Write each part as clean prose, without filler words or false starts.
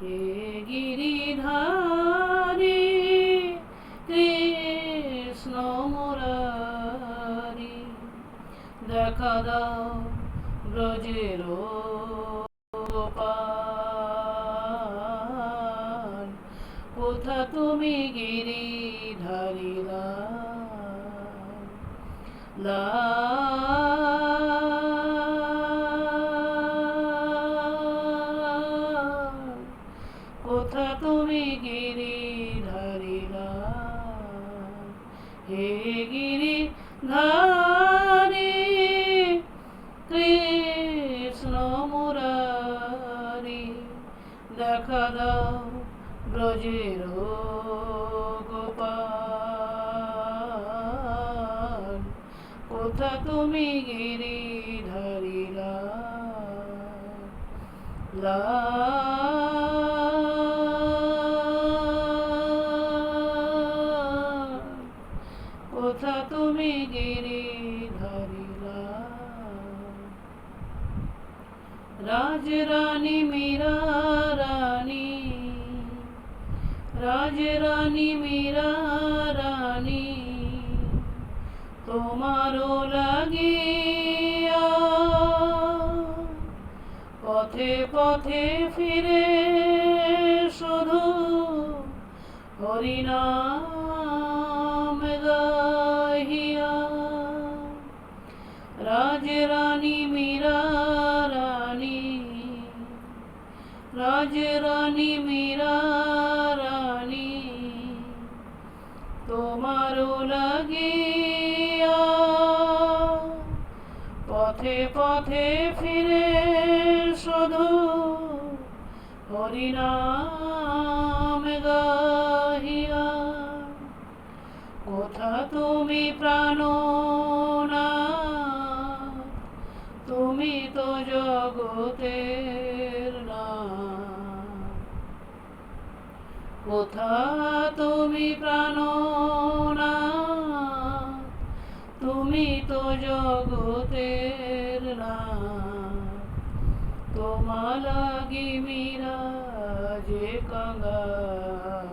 হে গিরিধারী কৃষ্ণ মুরারি, দেখা দাও ব্রজের গোপাল, কোথা তুমি গিরিধারী কোথা তুমি গিরিধারী হে গিরিধারী কৃষ্ণ মুরারি, দেখা দাও ব্রজের গোপাল, কোথা তুমি গিরিধারী কোথা তুমি গিরিধারী রাজরানী মীরা রানী, রাজরানী মীরা রানী, তোমারও লাগিয়া পথে পথে ফিরে শুধু হরিনাম গাহিয়া, রাজরানী মীরা রানী, রাজরানী মীরা রানী, তোমারও লাগিয়া পথে পথে ফিরে শুধু হরিনাম গাহিয়া, কোথা তুমি প্রাণনাথ, তুমি তো জগতের নাথ, কোথা তুমি প্রাণনাথ, তুমি তো জগতের নাথ, তোমা লাগি মীরা যে কাঙাল,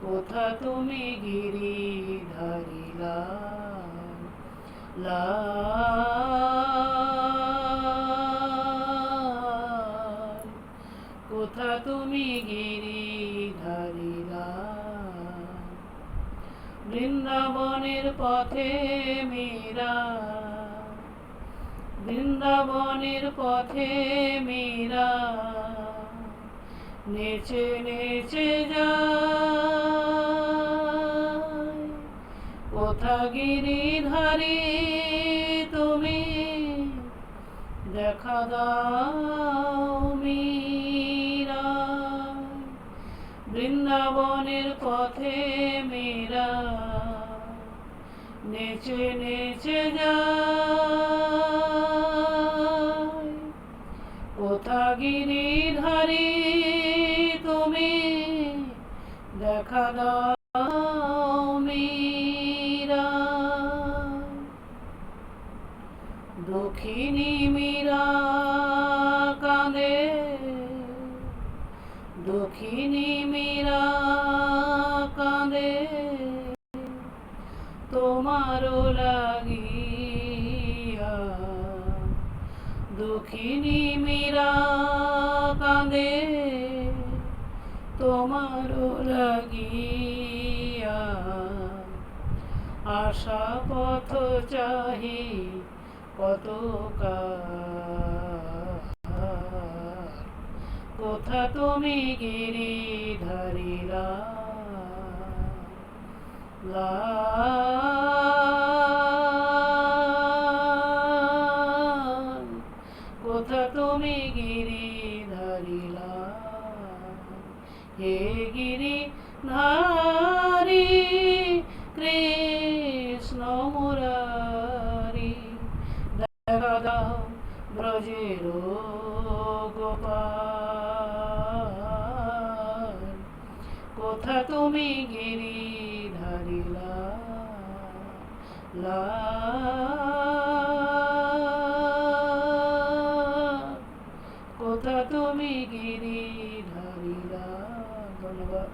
কোথা তুমি গিরিধারী কোথা তুমি গিরিধারী বৃন্দাবনের পথে মীরা, বৃন্দাবনের পথে মীরা, নেচে নেচে যায়, কোথা গিরিধারী তুমি, দেখা দাও মীরা, বৃন্দাবনের পথে মীরা, নেচে নেচে যায়, কোথা গিরিধারী তুমি, দেখা দাও মীরা, দক্ষিণী মীরা কাঁদে, দক্ষিণী মীরা কাঁদে, তোমারও লাগিয়া, দক্ষিণী মীরা কাঁদে, তোমারও লাগিয়া, আশা পথ চাহি কত কোথা তুমি গিরিধারী কোথা তুমি গিরিধারী হে গিরিধারী কৃষ্ণ মুরারি, দেখা দাও ব্রজের গোপাল, কোথা তুমি গিরিধারী কোথা তুমি গিরিধারীরা। ধন্যবাদ।